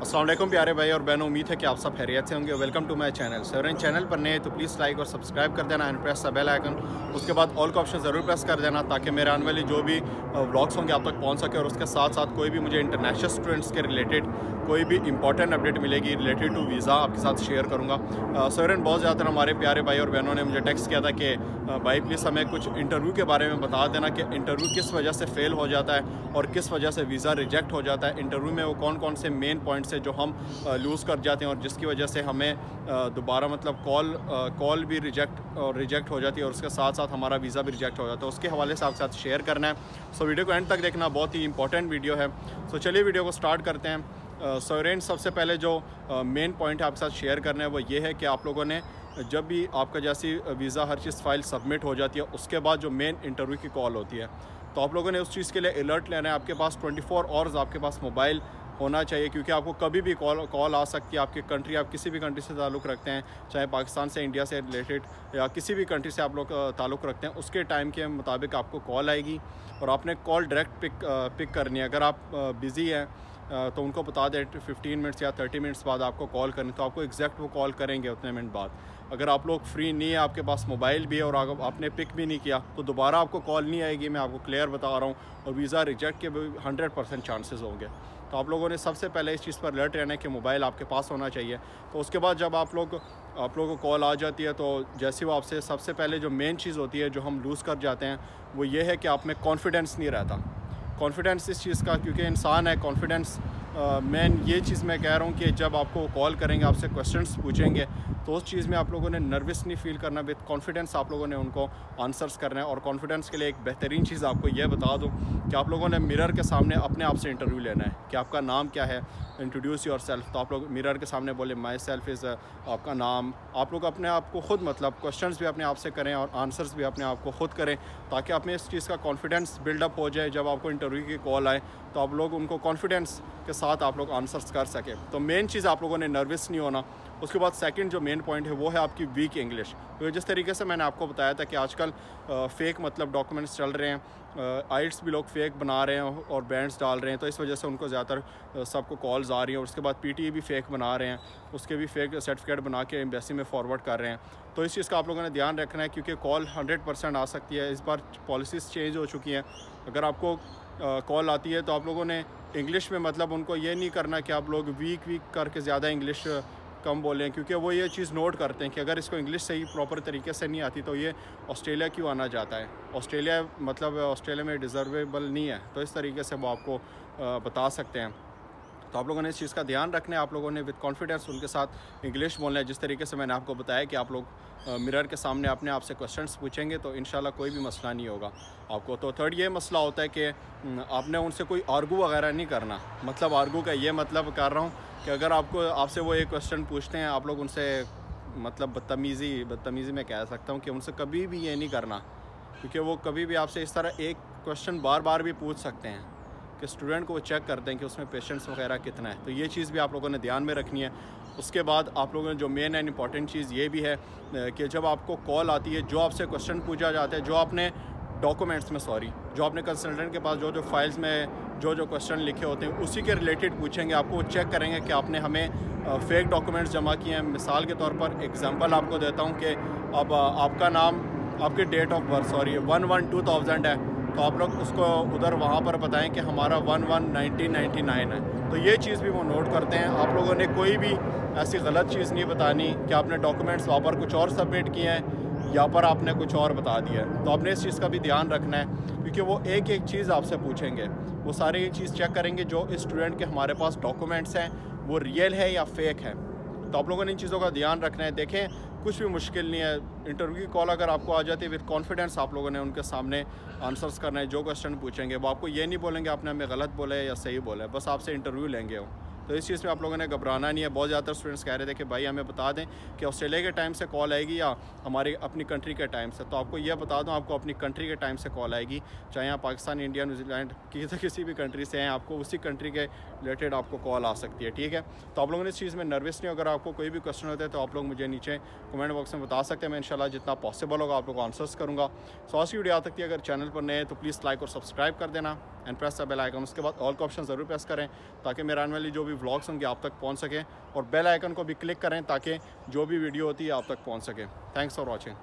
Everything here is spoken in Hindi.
अस्सलाम वालेकुम प्यारे भाई और बहनों, उम्मीद है कि आप सब खैरियत से होंगे। Welcome to my channel. Sir channel पर नए तो प्लीज़ लाइक और सब्सक्राइब कर देना and press the bell icon. उसके बाद ऑल का ऑप्शन ज़रूर प्रेस कर देना ताकि मेरे आने वाली जो भी व्लॉग्स होंगे आप तक पहुंच सके। और उसके साथ साथ कोई भी मुझे इंटरनेशनल स्टूडेंट्स के रिलेटेड कोई भी इंपॉर्टेंट अपडेट मिलेगी रिलेटेड टू वीज़ा आपके साथ शेयर करूँगा। सरेन बहुत ज़्यादा हमारे प्यारे भाई और बहनों ने मुझे टेक्स्ट किया था कि भाई प्लीज़ हमें कुछ इंटरव्यू के बारे में बता देना कि इंटरव्यू किस वजह से फ़ेल हो जाता है और किस वजह से वीज़ा रिजेक्ट हो जाता है। इंटरव्यू में वो कौन कौन से मेन पॉइंट्स हैं जो हम लूज़ कर जाते हैं और जिसकी वजह से हमें दोबारा मतलब कॉल भी रिजेक्ट हो जाती है और उसके साथ साथ हमारा वीज़ा भी रिजेक्ट हो जाता है। उसके हवाले से आपके साथ शेयर करना है। सो वीडियो को एंड तक देखना, बहुत ही इंपॉर्टेंट वीडियो है। सो चलिए वीडियो को स्टार्ट करते हैं। सोरेन सबसे पहले जो मेन पॉइंट है आपके साथ शेयर करना है वो ये है कि आप लोगों ने जब भी आपका जैसी वीज़ा हर चीज़ फाइल सबमिट हो जाती है उसके बाद जो मेन इंटरव्यू की कॉल होती है तो आप लोगों ने उस चीज़ के लिए अलर्ट लेना है। आपके पास 24 आवर्स आपके पास मोबाइल होना चाहिए क्योंकि आपको कभी भी कॉल आ सकती है। आपकी कंट्री, आप किसी भी कंट्री से ताल्लुक़ रखते हैं, चाहे पाकिस्तान से, इंडिया से रिलेटेड या किसी भी कंट्री से आप लोग ताल्लुक़ रखते हैं, उसके टाइम के मुताबिक आपको कॉल आएगी और आपने कॉल डायरेक्ट पिक करनी है। अगर आप बिज़ी हैं तो उनको बता दें 15 मिनट्स या 30 मिनट्स बाद आपको कॉल करनी, तो आपको एग्जैक्ट वो कॉल करेंगे उतने मिनट बाद। अगर आप लोग फ्री नहीं है, आपके पास मोबाइल भी है और आपने पिक भी नहीं किया तो दोबारा आपको कॉल नहीं आएगी। मैं आपको क्लियर बता रहा हूँ। और वीज़ा रिजेक्ट के भी 100% चांसेस होंगे। तो आप लोगों ने सबसे पहले इस चीज़ पर अलर्ट रहना है कि मोबाइल आपके पास होना चाहिए। तो उसके बाद जब आप लोगों को कॉल आ जाती है तो जैसे वो आपसे सबसे पहले जो मेन चीज़ होती है जो हम लूज़ कर जाते हैं वो ये है कि आप में कॉन्फिडेंस नहीं रहता। कॉन्फिडेंस इस चीज़ का, क्योंकि इंसान है, कॉन्फिडेंस मेन ये चीज़ मैं कह रहा हूँ कि जब आपको कॉल करेंगे, आपसे क्वेश्चंस पूछेंगे तो उस चीज़ में आप लोगों ने नर्वस नहीं फील करना, विद कॉन्फिडेंस आप लोगों ने उनको आंसर्स करना है। और कॉन्फिडेंस के लिए एक बेहतरीन चीज़ आपको यह बता दूँ कि आप लोगों ने मिरर के सामने अपने आप से इंटरव्यू लेना है कि आपका नाम क्या है, इंट्रोड्यूस योर सेल्फ। तो आप लोग मिरर के सामने बोले माई सेल्फ इज़ आपका नाम। आप लोग अपने आप को खुद मतलब क्वेश्चंस भी अपने आप से करें और आंसर्स भी अपने आप को खुद करें ताकि आप में इस चीज़ का कॉन्फिडेंस बिल्डअप हो जाए। जब आपको इंटरव्यू की कॉल आए तो आप लोग उनको कॉन्फिडेंस के साथ आप लोग आंसर्स कर सकें। तो मेन चीज़ आप लोगों ने नर्वस नहीं होना। उसके बाद सेकंड जो मेन पॉइंट है वो है आपकी वीक इंग्लिश। तो जिस तरीके से मैंने आपको बताया था कि आजकल फ़ेक मतलब डॉक्यूमेंट्स चल रहे हैं, आइट्स भी लोग फ़ेक बना रहे हैं और बैंड्स डाल रहे हैं, तो इस वजह से उनको ज़्यादातर सबको कॉल्स आ रही हैं। और उसके बाद पीटीए भी फ़ेक बना रहे हैं, उसके भी फ़ेक सर्टिफिकेट बना के एम्बेसी में फॉरवर्ड कर रहे हैं। तो इस चीज़ का आप लोगों ने ध्यान रखना है क्योंकि कॉल 100% आ सकती है। इस बार पॉलिसीज़ चेंज हो चुकी हैं। अगर आपको कॉल आती है तो आप लोगों ने इंग्लिश में मतलब उनको ये नहीं करना कि आप लोग वीक करके ज़्यादा इंग्लिश कम बोलें, क्योंकि वो ये चीज़ नोट करते हैं कि अगर इसको इंग्लिश सही प्रॉपर तरीके से नहीं आती तो ये ऑस्ट्रेलिया क्यों आना चाहता है, ऑस्ट्रेलिया मतलब ऑस्ट्रेलिया में डिज़र्वेबल नहीं है। तो इस तरीके से वो आपको बता सकते हैं। तो आप लोगों ने इस चीज़ का ध्यान रखना है। आप लोगों ने विद कॉन्फिडेंस उनके साथ इंग्लिश बोलना है। जिस तरीके से मैंने आपको बताया कि आप लोग मिरर के सामने अपने आप से क्वेश्चंस पूछेंगे तो इंशाल्लाह कोई भी मसला नहीं होगा आपको। तो थर्ड ये मसला होता है कि आपने उनसे कोई आर्गू वगैरह नहीं करना। मतलब आर्गू का ये मतलब कर रहा हूँ कि अगर आपसे वो एक क्वेश्चन पूछते हैं, आप लोग उनसे मतलब बदतमीज़ी में कह सकता हूँ कि उनसे कभी भी ये नहीं करना, क्योंकि वो कभी भी आपसे इस तरह एक क्वेश्चन बार बार भी पूछ सकते हैं कि स्टूडेंट को वो चेक करते हैं कि उसमें पेशेंस वगैरह कितना है। तो ये चीज़ भी आप लोगों ने ध्यान में रखनी है। उसके बाद आप लोगों ने जो मेन एंड इंपॉर्टेंट चीज़ ये भी है कि जब आपको कॉल आती है, जो आपसे क्वेश्चन पूछा जाता है, जो आपने डॉक्यूमेंट्स में जो आपने कंसल्टेंट के पास जो फाइल्स में जो क्वेश्चन लिखे होते हैं उसी के रिलेटेड पूछेंगे। आपको वो चेक करेंगे कि आपने हमें फ़ेक डॉक्यूमेंट्स जमा किए हैं। मिसाल के तौर पर एग्जांपल आपको देता हूँ कि अब आपका नाम, आपके डेट ऑफ बर्थ 1/1/2000 है, तो आप लोग उसको उधर वहाँ पर बताएं कि हमारा 1/1/1999 है। तो ये चीज़ भी वो नोट करते हैं। आप लोगों ने कोई भी ऐसी गलत चीज़ नहीं बतानी कि आपने डॉक्यूमेंट्स वहाँ पर कुछ और सबमिट किए हैं या पर आपने कुछ और बता दिया है। तो आपने इस चीज़ का भी ध्यान रखना है क्योंकि वो एक एक चीज़ आपसे पूछेंगे। वो सारे ये चीज़ चेक करेंगे जो इस स्टूडेंट के हमारे पास डॉक्यूमेंट्स हैं वो रियल है या फेक है। तो आप लोगों ने इन चीज़ों का ध्यान रखना है। देखें, कुछ भी मुश्किल नहीं है। इंटरव्यू की कॉल अगर आपको आ जाती है विद कॉन्फिडेंस आप लोगों ने उनके सामने आंसर्स करना है। जो क्वेश्चन पूछेंगे वो आपको ये नहीं बोलेंगे आपने हमें गलत बोला है या सही बोला है, बस आपसे इंटरव्यू लेंगे वो। तो इस चीज़ में आप लोगों ने घबराना नहीं है। बहुत ज़्यादा स्टूडेंट्स कह रहे थे कि भाई हमें बता दें कि ऑस्ट्रेलिया के टाइम से कॉल आएगी या हमारी अपनी कंट्री के टाइम से। तो आपको यह बता दूं, आपको अपनी कंट्री के टाइम से कॉल आएगी, चाहे आप पाकिस्तान, इंडिया, न्यूजीलैंड किसी भी कंट्री से हैं, आपको उसी कंट्री के रिलेटेड आपको कॉल आ सकती है। ठीक है, तो आप लोगों ने इस चीज़ में नर्वस नहीं। अगर आपको कोई भी क्वेश्चन होता है तो आप लोग मुझे नीचे कमेंट बॉक्स में बता सकते हैं। मैं इंशाल्लाह जितना पॉसिबल होगा आप लोग को आंसर्स करूँगा। सो आज की वीडियो आ सकती है। अगर चैनल पर नए तो प्लीज़ लाइक और सब्सक्राइब कर देना। And press the bell icon. उसके बाद ऑल का ऑप्शन ज़रूर प्रेस करें ताकि मेरे आने वाली जो भी व्लॉग्स होंगे आप तक पहुँच सकें, और बेल आइकन को भी क्लिक करें ताकि जो भी वीडियो होती है आप तक पहुँच सके। Thanks for watching.